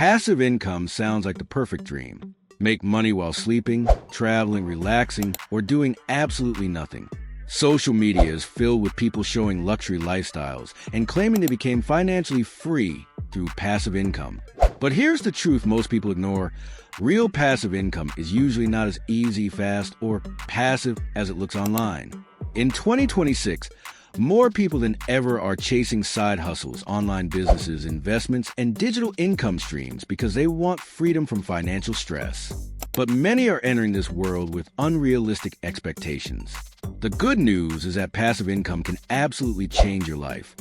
Passive income sounds like the perfect dream. Make money while sleeping, traveling, relaxing, or doing absolutely nothing. Social media is filled with people showing luxury lifestyles and claiming they became financially free through passive income. But here's the truth most people ignore. Real passive income is usually not as easy, fast, or passive as it looks online. In 2026, more people than ever are chasing side hustles, online businesses, investments, and digital income streams because they want freedom from financial stress. But many are entering this world with unrealistic expectations. The good news is that passive income can absolutely change your life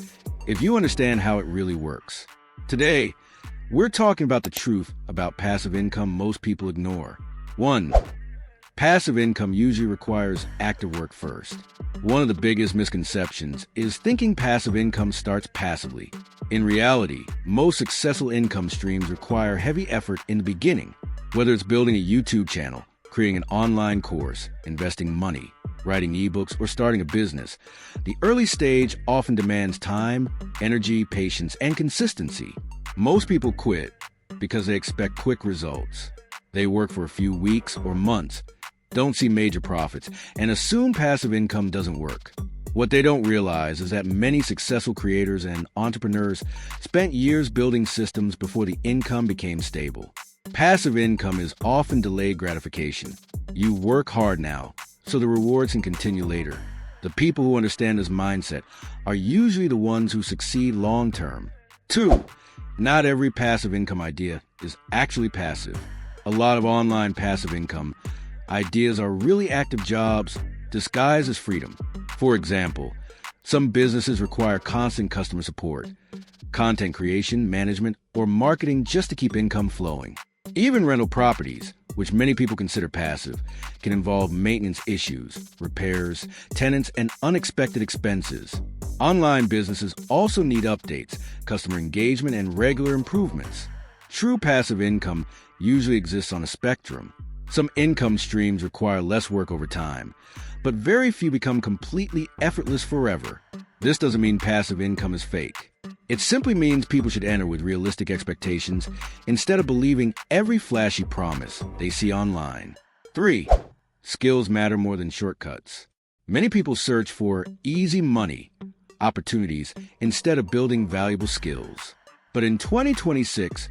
if you understand how it really works. Today, we're talking about the truth about passive income most people ignore. 1. Passive income usually requires active work first. One of the biggest misconceptions is thinking passive income starts passively. In reality, most successful income streams require heavy effort in the beginning, whether it's building a YouTube channel, creating an online course, investing money, writing ebooks, or starting a business. The early stage often demands time, energy, patience, and consistency. Most people quit because they expect quick results. They work for a few weeks or months, don't see major profits, and assume passive income doesn't work. What they don't realize is that many successful creators and entrepreneurs spent years building systems before the income became stable. Passive income is often delayed gratification. You work hard now, so the rewards can continue later. The people who understand this mindset are usually the ones who succeed long term. 2. Not every passive income idea is actually passive. A lot of online passive income ideas are really active jobs disguised as freedom. For example, some businesses require constant customer support, content creation, management, or marketing just to keep income flowing. Even rental properties, which many people consider passive, can involve maintenance issues, repairs, tenants, and unexpected expenses. Online businesses also need updates, customer engagement, and regular improvements. True passive income usually exists on a spectrum. Some income streams require less work over time, but very few become completely effortless forever. This doesn't mean passive income is fake. It simply means people should enter with realistic expectations instead of believing every flashy promise they see online. 3. Skills matter more than shortcuts. Many people search for easy money opportunities instead of building valuable skills. But in 2026,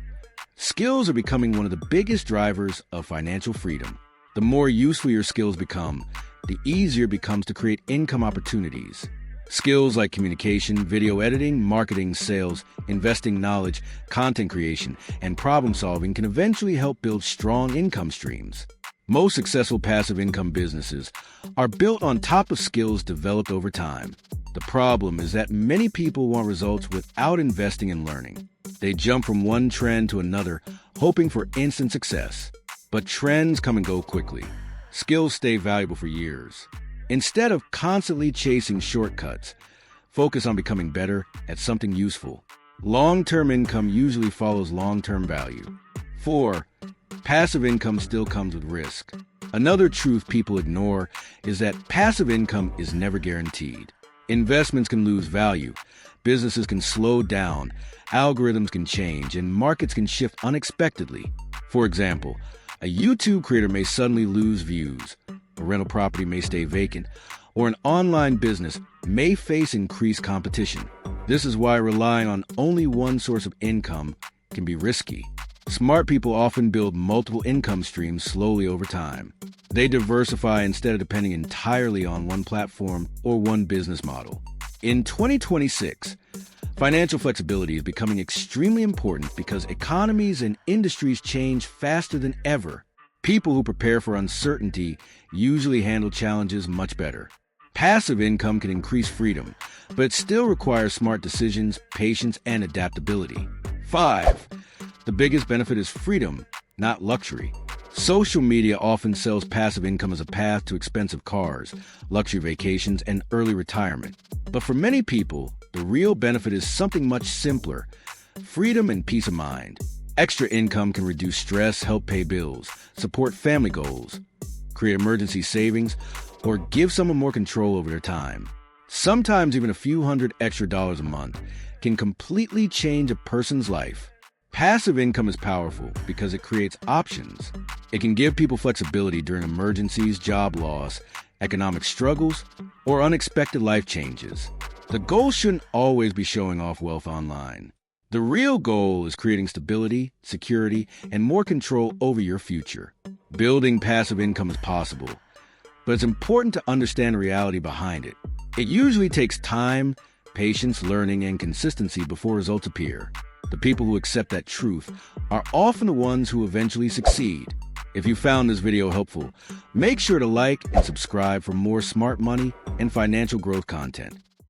skills are becoming one of the biggest drivers of financial freedom. The more useful your skills become, the easier it becomes to create income opportunities. Skills like communication, video editing, marketing, sales, investing knowledge, content creation, and problem solving can eventually help build strong income streams. Most successful passive income businesses are built on top of skills developed over time. The problem is that many people want results without investing in learning. They jump from one trend to another, hoping for instant success. But trends come and go quickly. Skills stay valuable for years. Instead of constantly chasing shortcuts, focus on becoming better at something useful. Long-term income usually follows long-term value. 4. Passive income still comes with risk. Another truth people ignore is that passive income is never guaranteed. Investments can lose value, businesses can slow down, algorithms can change, and markets can shift unexpectedly. For example, a YouTube creator may suddenly lose views, a rental property may stay vacant, or an online business may face increased competition. This is why relying on only one source of income can be risky. Smart people often build multiple income streams slowly over time. They diversify instead of depending entirely on one platform or one business model. In 2026, financial flexibility is becoming extremely important because economies and industries change faster than ever. People who prepare for uncertainty usually handle challenges much better. Passive income can increase freedom, but it still requires smart decisions, patience, and adaptability. 5. The biggest benefit is freedom, not luxury. Social media often sells passive income as a path to expensive cars, luxury vacations, and early retirement. But for many people, the real benefit is something much simpler: freedom and peace of mind. Extra income can reduce stress, help pay bills, support family goals, create emergency savings, or give someone more control over their time. Sometimes even a few $100 extra a month can completely change a person's life. Passive income is powerful because it creates options. It can give people flexibility during emergencies, job loss, economic struggles, or unexpected life changes. The goal shouldn't always be showing off wealth online. The real goal is creating stability, security, and more control over your future. Building passive income is possible, but it's important to understand the reality behind it. It usually takes time, patience, learning, and consistency before results appear. The people who accept that truth are often the ones who eventually succeed. If you found this video helpful, make sure to like and subscribe for more smart money and financial growth content.